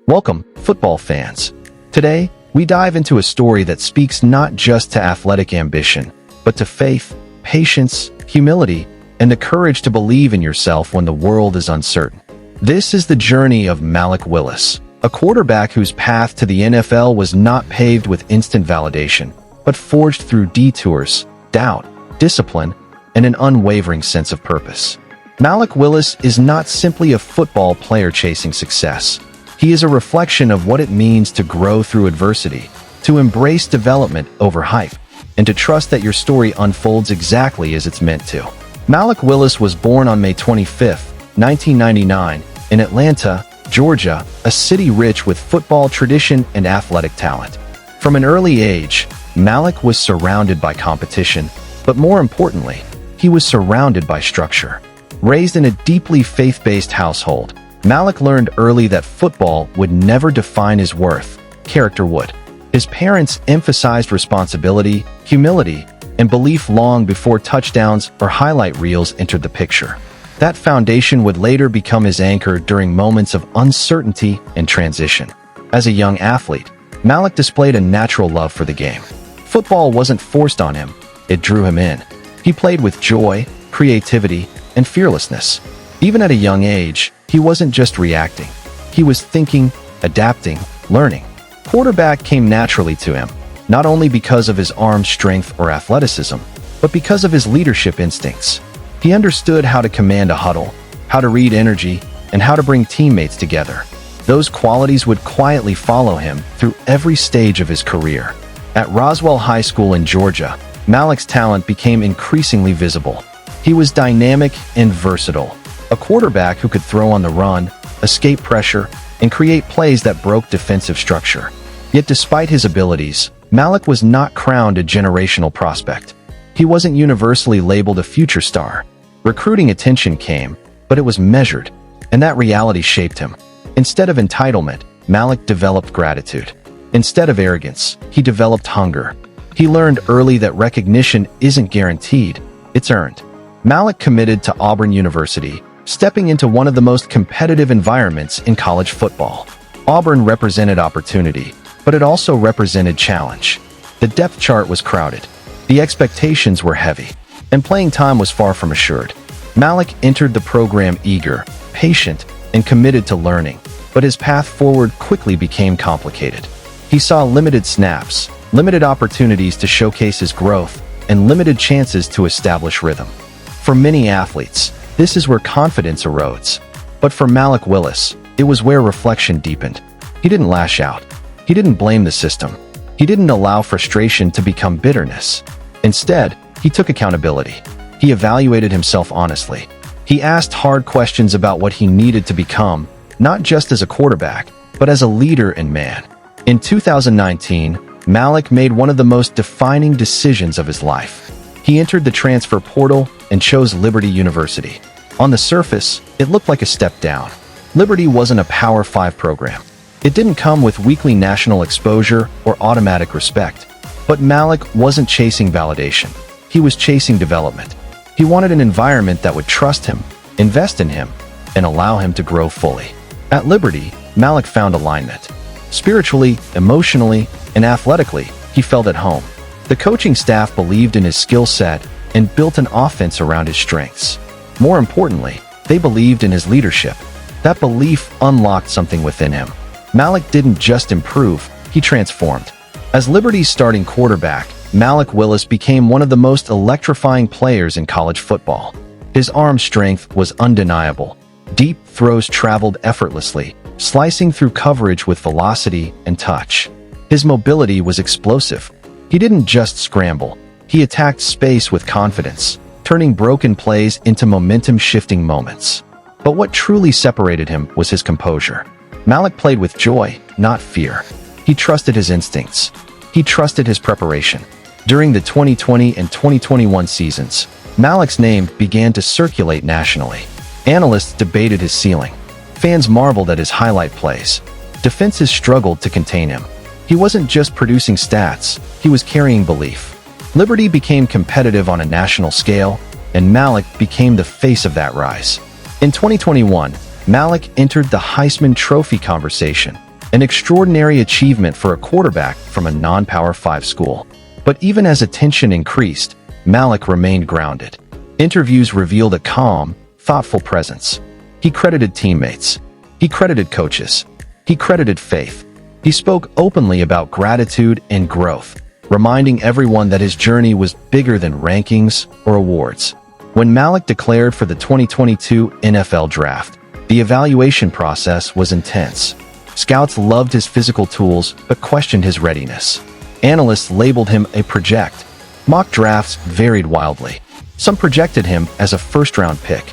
Welcome, football fans. Today, we dive into a story that speaks not just to athletic ambition, but to faith, patience, humility, and the courage to believe in yourself when the world is uncertain. This is the journey of Malik Willis, a quarterback whose path to the NFL was not paved with instant validation, but forged through detours, doubt, discipline, and an unwavering sense of purpose. Malik Willis is not simply a football player chasing success. He is a reflection of what it means to grow through adversity, to embrace development over hype, and to trust that your story unfolds exactly as it's meant to. Malik Willis was born on May 25, 1999, in Atlanta, Georgia, a city rich with football tradition and athletic talent. From an early age, Malik was surrounded by competition, but more importantly, he was surrounded by structure. Raised in a deeply faith-based household, Malik learned early that football would never define his worth, character would. His parents emphasized responsibility, humility, and belief long before touchdowns or highlight reels entered the picture. That foundation would later become his anchor during moments of uncertainty and transition. As a young athlete, Malik displayed a natural love for the game. Football wasn't forced on him, it drew him in. He played with joy, creativity, and fearlessness. Even at a young age, he wasn't just reacting. He was thinking, adapting, learning. Quarterback came naturally to him, not only because of his arm strength or athleticism, but because of his leadership instincts. He understood how to command a huddle, how to read energy, and how to bring teammates together. Those qualities would quietly follow him through every stage of his career. At Roswell High School in Georgia, Malik's talent became increasingly visible. He was dynamic and versatile, a quarterback who could throw on the run, escape pressure, and create plays that broke defensive structure. Yet despite his abilities, Malik was not crowned a generational prospect. He wasn't universally labeled a future star. Recruiting attention came, but it was measured, and that reality shaped him. Instead of entitlement, Malik developed gratitude. Instead of arrogance, he developed hunger. He learned early that recognition isn't guaranteed, it's earned. Malik committed to Auburn University, stepping into one of the most competitive environments in college football. Auburn represented opportunity, but it also represented challenge. The depth chart was crowded, the expectations were heavy, and playing time was far from assured. Malik entered the program eager, patient, and committed to learning, but his path forward quickly became complicated. He saw limited snaps, limited opportunities to showcase his growth, and limited chances to establish rhythm. For many athletes, this is where confidence erodes. But for Malik Willis, it was where reflection deepened. He didn't lash out. He didn't blame the system. He didn't allow frustration to become bitterness. Instead, he took accountability. He evaluated himself honestly. He asked hard questions about what he needed to become, not just as a quarterback, but as a leader and man. In 2019, Malik made one of the most defining decisions of his life. He entered the transfer portal and chose Liberty University. On the surface, it looked like a step down. Liberty wasn't a Power 5 program. It didn't come with weekly national exposure or automatic respect. But Malik wasn't chasing validation. He was chasing development. He wanted an environment that would trust him, invest in him, and allow him to grow fully. At Liberty, Malik found alignment. Spiritually, emotionally, and athletically, he felt at home. The coaching staff believed in his skill set and built an offense around his strengths. More importantly, they believed in his leadership. That belief unlocked something within him. Malik didn't just improve, he transformed. As Liberty's starting quarterback, Malik Willis became one of the most electrifying players in college football. His arm strength was undeniable. Deep throws traveled effortlessly, slicing through coverage with velocity and touch. His mobility was explosive. He didn't just scramble. He attacked space with confidence, turning broken plays into momentum-shifting moments. But what truly separated him was his composure. Malik played with joy, not fear. He trusted his instincts. He trusted his preparation. During the 2020 and 2021 seasons, Malik's name began to circulate nationally. Analysts debated his ceiling. Fans marveled at his highlight plays. Defenses struggled to contain him. He wasn't just producing stats, he was carrying belief. Liberty became competitive on a national scale, and Malik became the face of that rise. In 2021, Malik entered the Heisman Trophy conversation, an extraordinary achievement for a quarterback from a non-Power 5 school. But even as attention increased, Malik remained grounded. Interviews revealed a calm, thoughtful presence. He credited teammates. He credited coaches. He credited faith. He spoke openly about gratitude and growth, reminding everyone that his journey was bigger than rankings or awards. When Malik declared for the 2022 NFL Draft, the evaluation process was intense. Scouts loved his physical tools but questioned his readiness. Analysts labeled him a project. Mock drafts varied wildly. Some projected him as a first-round pick.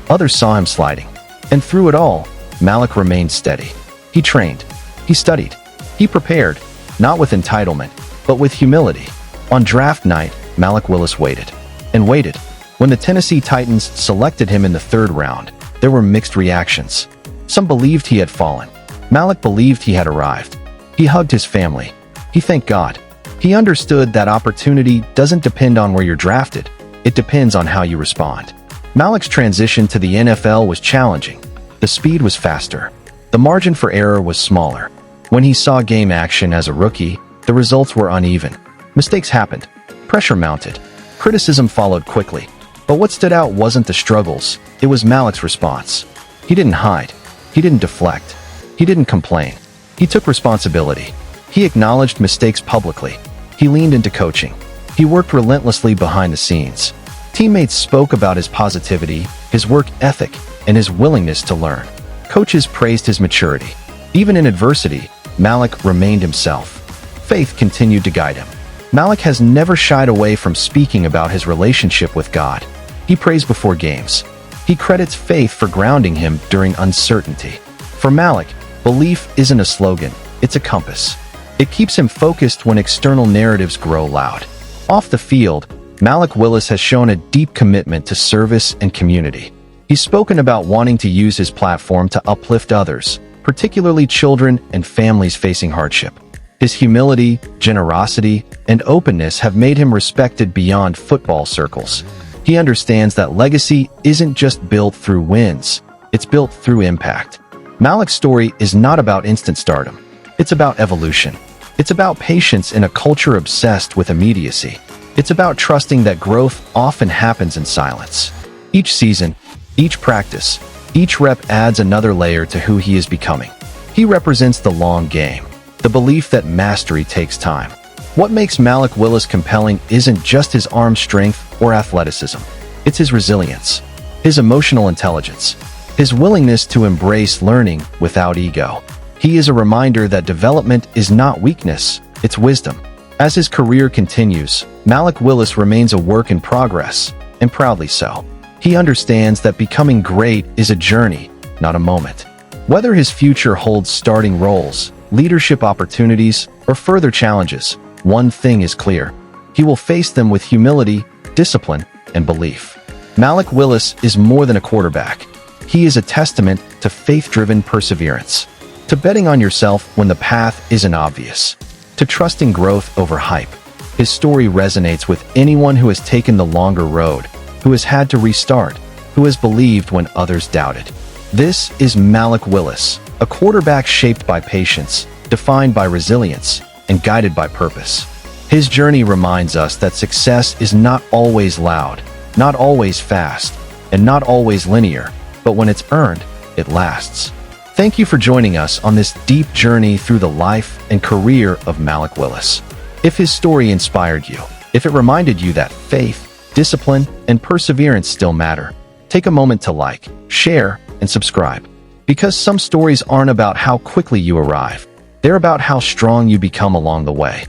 Others saw him sliding. And through it all, Malik remained steady. He trained. He studied. He prepared, not with entitlement, but with humility. On draft night, Malik Willis waited. And waited. When the Tennessee Titans selected him in the 3rd round, there were mixed reactions. Some believed he had fallen. Malik believed he had arrived. He hugged his family. He thanked God. He understood that opportunity doesn't depend on where you're drafted. It depends on how you respond. Malik's transition to the NFL was challenging. The speed was faster. The margin for error was smaller. When he saw game action as a rookie, the results were uneven. Mistakes happened. Pressure mounted. Criticism followed quickly. But what stood out wasn't the struggles. It was Malik's response. He didn't hide. He didn't deflect. He didn't complain. He took responsibility. He acknowledged mistakes publicly. He leaned into coaching. He worked relentlessly behind the scenes. Teammates spoke about his positivity, his work ethic, and his willingness to learn. Coaches praised his maturity. Even in adversity, Malik remained himself. Faith continued to guide him. Malik has never shied away from speaking about his relationship with God. He prays before games. He credits faith for grounding him during uncertainty. For Malik, belief isn't a slogan, it's a compass. It keeps him focused when external narratives grow loud. Off the field, Malik Willis has shown a deep commitment to service and community. He's spoken about wanting to use his platform to uplift others, particularly children and families facing hardship. His humility, generosity, and openness have made him respected beyond football circles. He understands that legacy isn't just built through wins, it's built through impact. Malik's story is not about instant stardom. It's about evolution. It's about patience in a culture obsessed with immediacy. It's about trusting that growth often happens in silence. Each season, each practice, each rep adds another layer to who he is becoming. He represents the long game, the belief that mastery takes time. What makes Malik Willis compelling isn't just his arm strength or athleticism. It's his resilience, his emotional intelligence, his willingness to embrace learning without ego. He is a reminder that development is not weakness, it's wisdom. As his career continues, Malik Willis remains a work in progress, and proudly so. He understands that becoming great is a journey, not a moment. Whether his future holds starting roles, leadership opportunities, or further challenges, one thing is clear. He will face them with humility, discipline, and belief. Malik Willis is more than a quarterback. He is a testament to faith-driven perseverance, to betting on yourself when the path isn't obvious, to trusting growth over hype. His story resonates with anyone who has taken the longer road, who has had to restart, who has believed when others doubted. This is Malik Willis, a quarterback shaped by patience, defined by resilience, and guided by purpose. His journey reminds us that success is not always loud, not always fast, and not always linear, but when it's earned, it lasts. Thank you for joining us on this deep journey through the life and career of Malik Willis. If his story inspired you, if it reminded you that faith, discipline, and perseverance still matter, take a moment to like, share, and subscribe. Because some stories aren't about how quickly you arrive, they're about how strong you become along the way.